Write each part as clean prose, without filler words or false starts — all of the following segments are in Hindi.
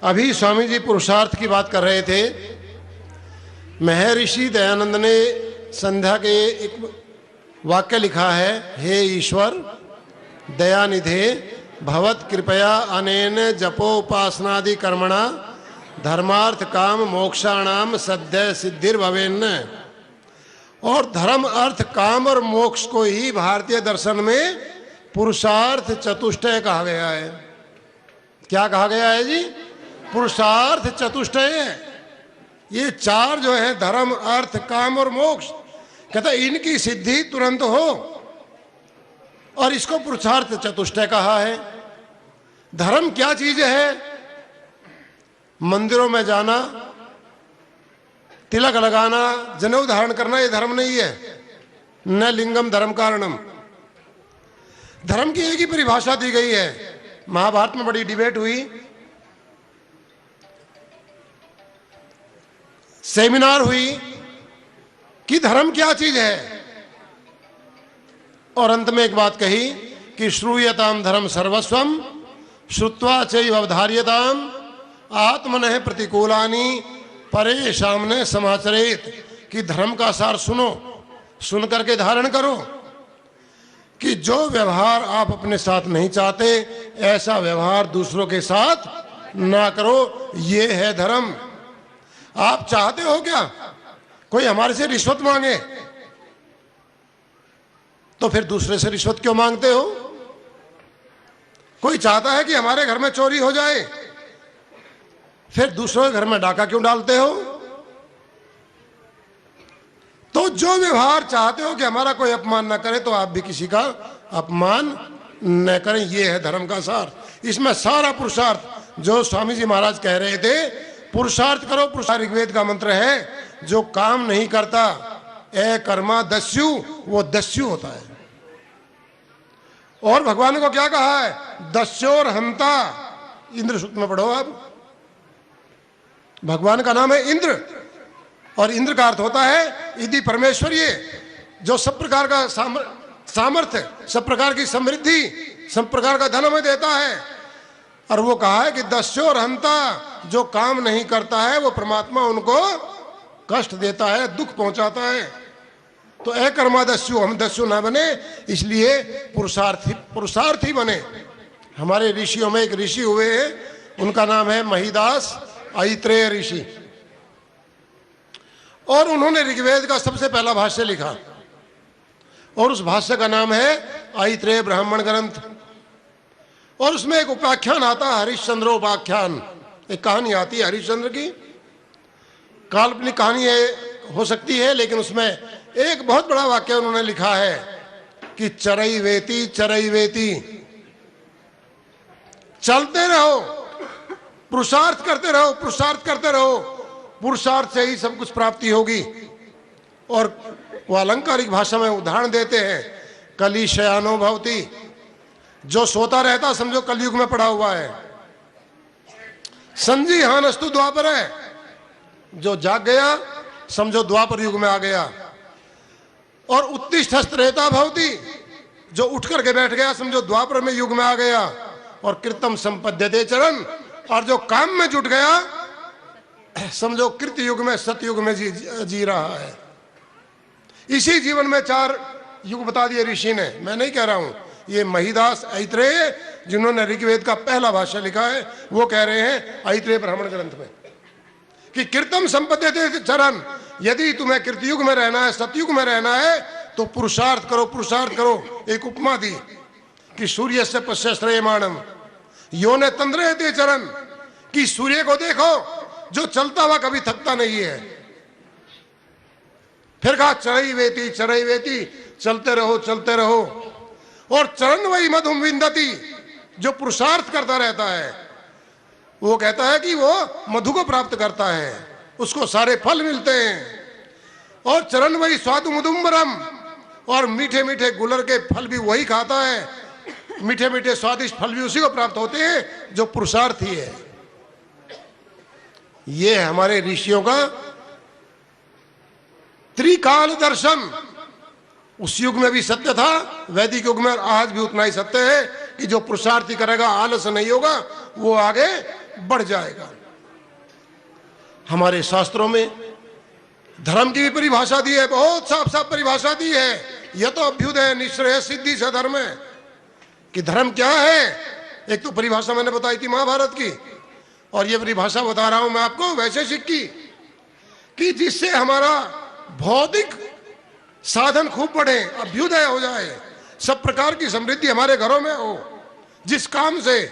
अभी स्वामी जी पुरुषार्थ की बात कर रहे थे। महर्षि दयानंद ने संध्या के एक वाक्य लिखा है, हे ईश्वर दयानिधे भवत कृपया अनेन जपोपासनादि कर्मणा धर्मार्थ काम मोक्षाणाम सद्य सिद्धिर्भवेन्न। और धर्म अर्थ काम और मोक्ष को ही भारतीय दर्शन में पुरुषार्थ चतुष्टय कहा गया है। क्या कहा गया है जी? पुरुषार्थ चतुष्टय। ये चार जो है धर्म अर्थ काम और मोक्ष, कहता इनकी सिद्धि तुरंत हो, और इसको पुरुषार्थ चतुष्टय कहा है। धर्म क्या चीज है? मंदिरों में जाना, तिलक लगाना, जनेऊ धारण करना, ये धर्म नहीं है। न लिंगम धर्म कारणम। धर्म की एक ही परिभाषा दी गई है। महाभारत में बड़ी डिबेट हुई, सेमिनार हुई कि धर्म क्या चीज है, और अंत में एक बात कही कि श्रूयताम धर्म सर्वस्वम श्रुत्वा चैव अवधार्यताम आत्मनः प्रतिकूलानि परे सामने समाचरेत। कि धर्म का सार सुनो, सुन करके धारण करो, कि जो व्यवहार आप अपने साथ नहीं चाहते ऐसा व्यवहार दूसरों के साथ ना करो। ये है धर्म। आप चाहते हो क्या कोई हमारे से रिश्वत मांगे? तो फिर दूसरे से रिश्वत क्यों मांगते हो? कोई चाहता है कि हमारे घर में चोरी हो जाए, फिर दूसरों के घर में डाका क्यों डालते हो? तो जो व्यवहार चाहते हो कि हमारा कोई अपमान ना करे, तो आप भी किसी का अपमान न करें। यह है धर्म का सार। इसमें सारा पुरुषार्थ जो स्वामी जी महाराज कह रहे थे, पुरुषार्थ करो। पुरुषार्थ ऋग्वेद का मंत्र है। जो काम नहीं करता ए कर्मा दस्यु, वो दस्यु होता है। और भगवान ने को क्या कहा है? दस्योर हंता। इंद्र सूक्त में पढ़ो आप। भगवान का नाम है इंद्र, और इंद्र का अर्थ होता है यदि परमेश्वर, ये जो सब प्रकार का सामर्थ्य, सब प्रकार की समृद्धि, सब प्रकार का धन हमें देता है। और वो कहा है कि दस्योर हंता, जो काम नहीं करता है वो परमात्मा उनको कष्ट देता है, दुख पहुंचाता है। तो ए कर्मा दस्यु, हम दस्यु ना बने, इसलिए पुरुषार्थी बने। हमारे ऋषियों में एक ऋषि हुए हैं, उनका नाम है महिदास ऐत्रेय ऋषि, और उन्होंने ऋग्वेद का सबसे पहला भाष्य लिखा, और उस भाष्य का नाम है ऐत्रेय ब्राह्मण ग्रंथ। और उसमें एक उपाख्यान आता है, हरिश्चंद्रोपाख्यान। एक कहानी आती है हरिश्चंद्र की, काल्पनिक कहानी हो सकती है, लेकिन उसमें एक बहुत बड़ा वाक्य उन्होंने लिखा है कि चरई वेती चरई वेती, चलते रहो, पुरुषार्थ करते रहो, पुरुषार्थ करते रहो, पुरुषार्थ से ही सब कुछ प्राप्ति होगी। और वो अलंकारिक भाषा में उदाहरण देते हैं, कली शयानो भवति। जो सोता रहता समझो कलयुग में पड़ा हुआ है। संजीहानस्तु द्वापर है, जो जाग गया समझो द्वापर युग में आ गया। और उत्तिष्ठस्त रहता भवति, जो उठ करके बैठ गया समझो द्वापर में युग में आ गया। और कृतम संपद्यते चरण, और जो काम में जुट गया समझो कृत युग में, सतयुग में जी रहा है। इसी जीवन में चार युग बता दिए ऋषि ने, मैं नहीं कह रहा हूं। ये महिदास ऐत्रेय, जिन्होंने ऋग्वेद का पहला भाष्य लिखा है, वो कह रहे हैं ऐत्रेय ब्राह्मण ग्रंथ में कि कृतम संपद्यते चरण, यदि तुम्हें कृतयुग में रहना है, सतयुग में रहना है, तो पुरुषार्थ करो, पुरुषार्थ करो। एक उपमा दी कि सूर्य से पश्य श्रेयमाणम यो ने तंद्रयते चरण, कि सूर्य को देखो जो चलता हुआ कभी थकता नहीं है। फिर कहा चरई वेती, चलते रहो, चलते रहो। और चरण वही मधुम विंदती, जो पुरुषार्थ करता रहता है, वो कहता है कि वो मधु को प्राप्त करता है, उसको सारे फल मिलते हैं। और चरण वही स्वादु मुदुम्बरम, और मीठे मीठे गुलर के फल भी वही खाता है, मीठे मीठे स्वादिष्ट फल भी उसी को प्राप्त होते हैं जो पुरुषार्थी है। ये है हमारे ऋषियों का त्रिकाल दर्शन। उस युग में भी सत्य था, वैदिक युग में आज भी उतना ही सत्य है कि जो पुरुषार्थी करेगा, आलस नहीं होगा, वो आगे बढ़ जाएगा। हमारे शास्त्रों में धर्म की भी परिभाषा दी है, बहुत साफ साफ परिभाषा दी है। यह तो अभ्युदय निश्रेय सिद्धि से धर्म है कि धर्म क्या है। एक तो परिभाषा मैंने बताई थी महाभारत की, और ये परिभाषा बता रहा हूं मैं आपको वैशेषिक की, कि जिससे हमारा भौतिक साधन खूब बढ़े, अभ्युदय हो जाए, सब प्रकार की समृद्धि हमारे घरों में हो जिस काम से,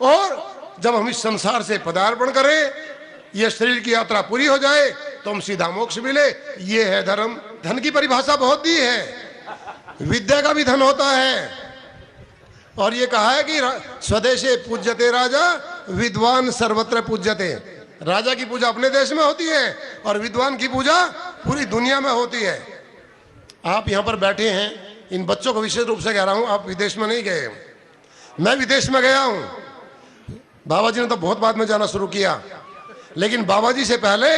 और जब हम इस संसार से पदार्पण करें, ये शरीर की यात्रा पूरी हो जाए तो हम सीधा मोक्ष मिले। ये है धर्म। धन की परिभाषा बहुत दी है, विद्या का भी धन होता है, और ये कहा है कि स्वदेशे पूज्यते राजा विद्वान सर्वत्र पूज्यते। राजा की पूजा अपने देश में होती है और विद्वान की पूजा पूरी दुनिया में होती है। आप यहाँ पर बैठे हैं, इन बच्चों को विशेष रूप से कह रहा हूँ, आप विदेश में नहीं गए, मैं विदेश में गया हूँ। बाबा जी ने तो बहुत बाद में जाना शुरू किया, लेकिन बाबा जी से पहले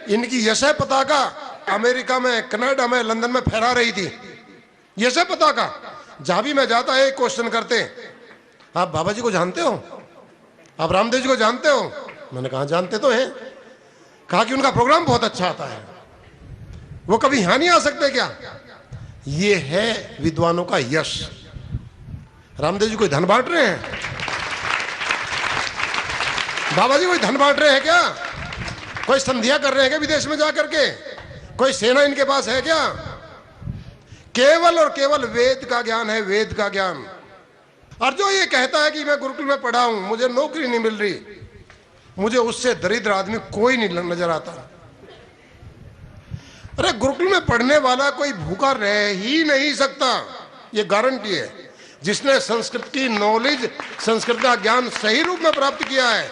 इनकी यशः पताका अमेरिका में, कनाडा में, लंदन में फहरा रही थी। यशः पताका जहां भी मैं जाता है क्वेश्चन करते, आप बाबा जी को जानते हो, आप रामदेव जी को जानते हो? मैंने कहा जानते तो हैं। कहा कि उनका प्रोग्राम बहुत अच्छा आता है, वो कभी यहां नहीं आ सकते क्या? ये है विद्वानों का यश। रामदेव जी कोई धन बांट रहे हैं? बाबा जी कोई धन बांट रहे हैं क्या? कोई संधिया कर रहे हैं क्या विदेश में जाकर के? कोई सेना इनके पास है क्या? केवल और केवल वेद का ज्ञान है, वेद का ज्ञान। और जो ये कहता है कि मैं गुरुकुल में पढ़ा हूं, मुझे नौकरी नहीं मिल रही, मुझे उससे दरिद्र आदमी कोई नहीं नजर आता। अरे गुरुकुल में पढ़ने वाला कोई भूखा रह ही नहीं सकता, ये गारंटी है। जिसने संस्कृत की नॉलेज, संस्कृत का ज्ञान सही रूप में प्राप्त किया है,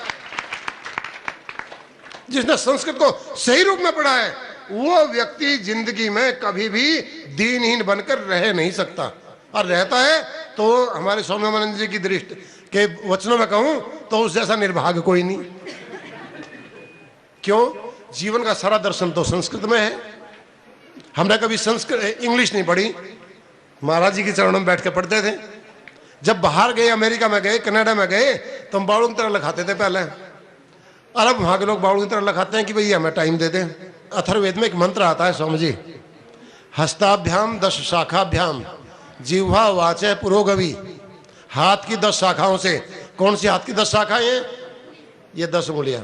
जिसने संस्कृत को सही रूप में पढ़ा है, वो व्यक्ति जिंदगी में कभी भी दीनहीन बनकर रह नहीं सकता। और रहता है तो हमारे स्वामीनानंद जी की दृष्टि के वचनों में कहूं तो उस जैसा निर्भाग्य कोई नहीं। क्यों? जीवन का सारा दर्शन तो संस्कृत में है। हमने कभी संस्कृत इंग्लिश नहीं पढ़ी, महाराज जी के चरणों में बैठ के पढ़ते थे। जब बाहर गए, अमेरिका में गए, कनाडा में गए, तो हम बावड़ों की तरह लिखाते थे पहले। और अब वहां के लोग बावड़ों की तरह लिखाते हैं कि भैया हमें टाइम दे दें। अथर्ववेद में एक मंत्र आता है स्वामी जी, हस्ताभ्याम 10 शाखाभ्याम जिह्वा वाचे पुरोगवी। हाथ की 10 शाखाओं से, कौन सी हाथ की 10 शाखाएं हैं? ये 10 उंगलियां।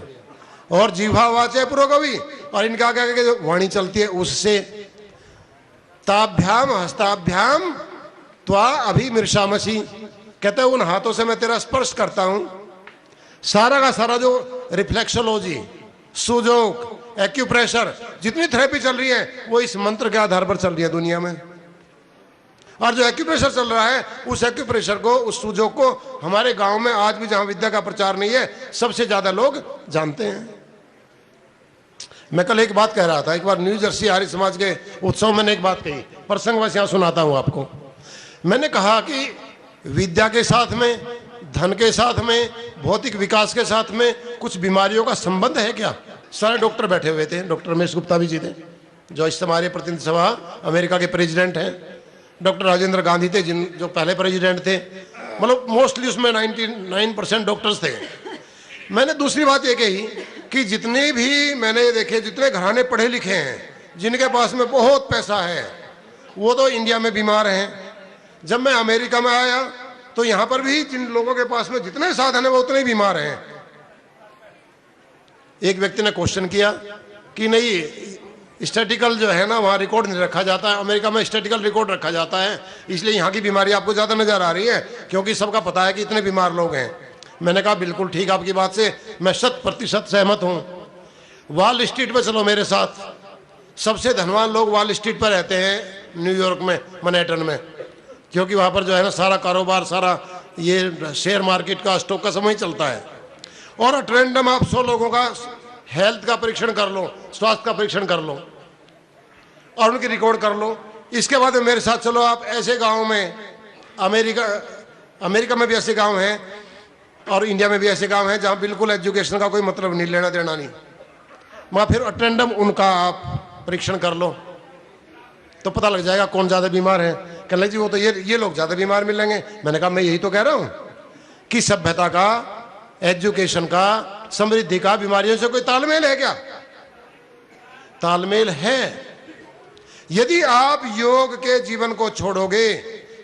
और जिह्वा वाचे पुरोगवी, और इनका क्या जो वाणी चलती है उससे। ताभ्याम हस्ताभ्याम त्वा अभिमृशामसि, कहते हैं उन हाथों से मैं तेरा स्पर्श करता हूं। सारा का सारा जो रिफ्लेक्सोलॉजी, सुजोग, एक्यूप्रेशर, जितनी थेरेपी चल रही है वो इस मंत्र के आधार पर चल रही है दुनिया में। और जो एक्यूप्रेशर चल रहा है, उस एक्यूप्रेशर को, उस सुजोग को हमारे गांव में आज भी जहां विद्या का प्रचार नहीं है, सबसे ज्यादा लोग जानते हैं। मैं कल एक बात कह रहा था, एक बार न्यू जर्सी आर्य समाज के उत्सव में मैंने एक बात कही, प्रसंगवश यहां सुनाता हूं आपको। मैंने कहा कि विद्या के साथ में, धन के साथ में, भौतिक विकास के साथ में कुछ बीमारियों का संबंध है क्या? सारे डॉक्टर बैठे हुए थे, डॉक्टर रमेश गुप्ता भी जी थे, जो इस हमारे प्रतिनिधि सभा अमेरिका के प्रेसिडेंट हैं। डॉक्टर राजेंद्र गांधी थे, जो पहले प्रेसिडेंट थे। मतलब मोस्टली उसमें 99% डॉक्टर्स थे। मैंने दूसरी बात ये कही कि जितने भी मैंने देखे, जितने घराने पढ़े लिखे हैं, जिनके पास में बहुत पैसा है, वो तो इंडिया में बीमार हैं। जब मैं अमेरिका में आया तो यहां पर भी जिन लोगों के पास में जितने साधन है वो उतने बीमार हैं। एक व्यक्ति ने क्वेश्चन किया कि नहीं, स्टैटिकल जो है ना वहाँ रिकॉर्ड नहीं रखा जाता है, अमेरिका में स्टैटिकल रिकॉर्ड रखा जाता है, इसलिए यहाँ की बीमारी आपको ज़्यादा नज़र आ रही है, क्योंकि सबका पता है कि इतने बीमार लोग हैं। मैंने कहा बिल्कुल ठीक, आपकी बात से मैं 100% सहमत हूँ। वॉल स्ट्रीट पर चलो मेरे साथ, सबसे धनवान लोग वॉल स्ट्रीट पर रहते हैं न्यूयॉर्क में, मैनहट्टन में, क्योंकि वहाँ पर जो है ना सारा कारोबार, सारा ये शेयर मार्केट का, स्टॉक का समय चलता है। और अटेंडम आप 100 लोगों का हेल्थ का परीक्षण कर लो, स्वास्थ्य का परीक्षण कर लो और उनकी रिकॉर्ड कर लो। इसके बाद मेरे साथ चलो आप ऐसे गांव में, अमेरिका में भी ऐसे गांव हैं और इंडिया में भी ऐसे गांव हैं जहां बिल्कुल एजुकेशन का कोई मतलब नहीं, लेना देना नहीं। वहाँ फिर अटेंडम उनका आप परीक्षण कर लो तो पता लग जाएगा कौन ज़्यादा बीमार है। कहने जी वो तो ये लोग ज़्यादा बीमार मिलेंगे। मैंने कहा मैं यही तो कह रहा हूँ कि सभ्यता का एजुकेशन का, समृद्धि का बीमारियों से कोई तालमेल है क्या? तालमेल है। यदि आप योग के जीवन को छोड़ोगे,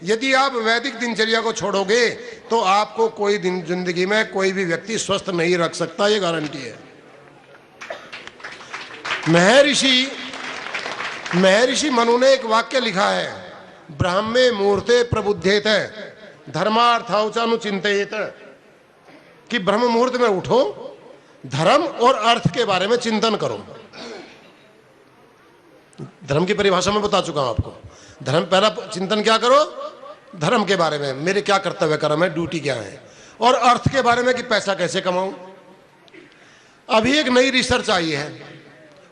यदि आप वैदिक दिनचर्या को छोड़ोगे, तो आपको कोई दिन जिंदगी में कोई भी व्यक्ति स्वस्थ नहीं रख सकता, ये गारंटी है। महर्षि मनु ने एक वाक्य लिखा है, ब्राह्मे मुहूर्ते प्रबुद्धेत धर्मार्थानुचिंतेत, कि ब्रह्म मुहूर्त में उठो, धर्म और अर्थ के बारे में चिंतन करो। धर्म की परिभाषा में बता चुका हूं आपको। धर्म, पहला चिंतन क्या करो? धर्म के बारे में, मेरे क्या कर्तव्य कर्म है, ड्यूटी क्या है। और अर्थ के बारे में कि पैसा कैसे कमाऊं। अभी एक नई रिसर्च आई है,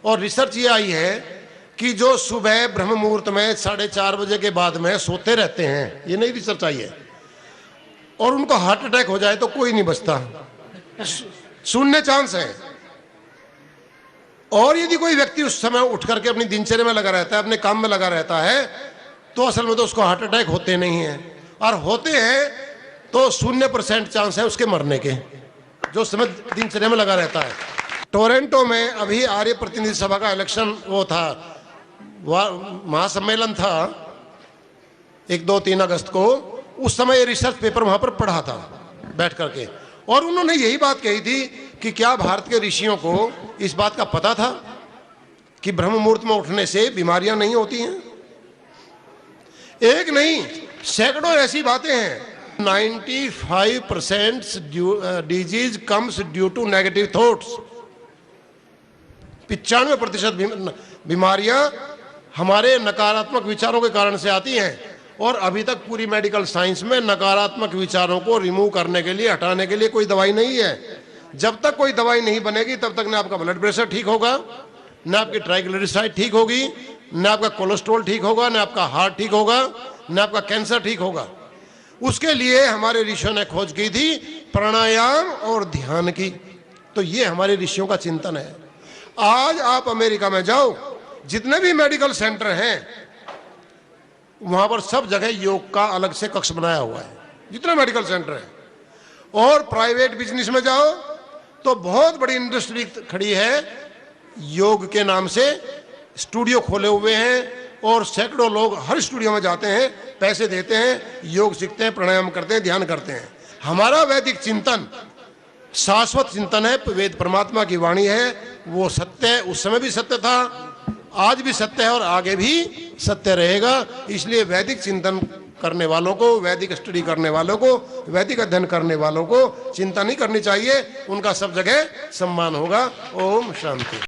और रिसर्च ये आई है कि जो सुबह ब्रह्म मुहूर्त में 4:30 बजे के बाद में सोते रहते हैं, ये नई रिसर्च आई है, और उनको हार्ट अटैक हो जाए तो कोई नहीं बचता, शून्य चांस है। और यदि कोई व्यक्ति उस समय उठ करके अपनी दिनचर्या में लगा रहता है, अपने काम में लगा रहता है, तो असल में तो उसको हार्ट अटैक होते नहीं हैं, और होते हैं तो 0% चांस है उसके मरने के, जो समय दिनचर्या में लगा रहता है। टोरंटो में अभी आर्य प्रतिनिधि सभा का इलेक्शन वो था, महासम्मेलन था 1, 2, 3 अगस्त को। उस समय ये रिसर्च पेपर वहां पर पढ़ा था बैठ करके, और उन्होंने यही बात कही थी कि क्या भारत के ऋषियों को इस बात का पता था कि ब्रह्म मुहूर्त में उठने से बीमारियां नहीं होती हैं? एक नहीं, सैकड़ों ऐसी बातें हैं। 95% disease comes due to negative thoughts. 95% बीमारियां हमारे नकारात्मक विचारों के कारण से आती हैं, और अभी तक पूरी मेडिकल साइंस में नकारात्मक विचारों को रिमूव करने के लिए, हटाने के लिए कोई दवाई नहीं है। जब तक कोई दवाई नहीं बनेगी, तब तक ना आपका ब्लड प्रेशर ठीक होगा, ना आपकी ट्राइग्लिसराइड ठीक होगी, ना आपका कोलेस्ट्रॉल ठीक होगा, ना आपका हार्ट ठीक होगा, ना आपका कैंसर ठीक होगा। उसके लिए हमारे ऋषियों ने खोज की थी प्राणायाम और ध्यान की। तो ये हमारे ऋषियों का चिंतन है। आज आप अमेरिका में जाओ, जितने भी मेडिकल सेंटर हैं, वहां पर सब जगह योग का अलग से कक्ष बनाया हुआ है, जितने मेडिकल सेंटर है। और प्राइवेट बिजनेस में जाओ तो बहुत बड़ी इंडस्ट्री खड़ी है, योग के नाम से स्टूडियो खोले हुए हैं, और सैकड़ों लोग हर स्टूडियो में जाते हैं, पैसे देते हैं, योग सीखते हैं, प्राणायाम करते हैं, ध्यान करते हैं। हमारा वैदिक चिंतन शाश्वत चिंतन है, वेद परमात्मा की वाणी है, वो सत्य है, उस समय भी सत्य था, आज भी सत्य है, और आगे भी सत्य रहेगा। इसलिए वैदिक चिंतन करने वालों को, वैदिक स्टडी करने वालों को, वैदिक अध्ययन करने वालों को चिंता नहीं करनी चाहिए, उनका सब जगह सम्मान होगा। ओम शांति।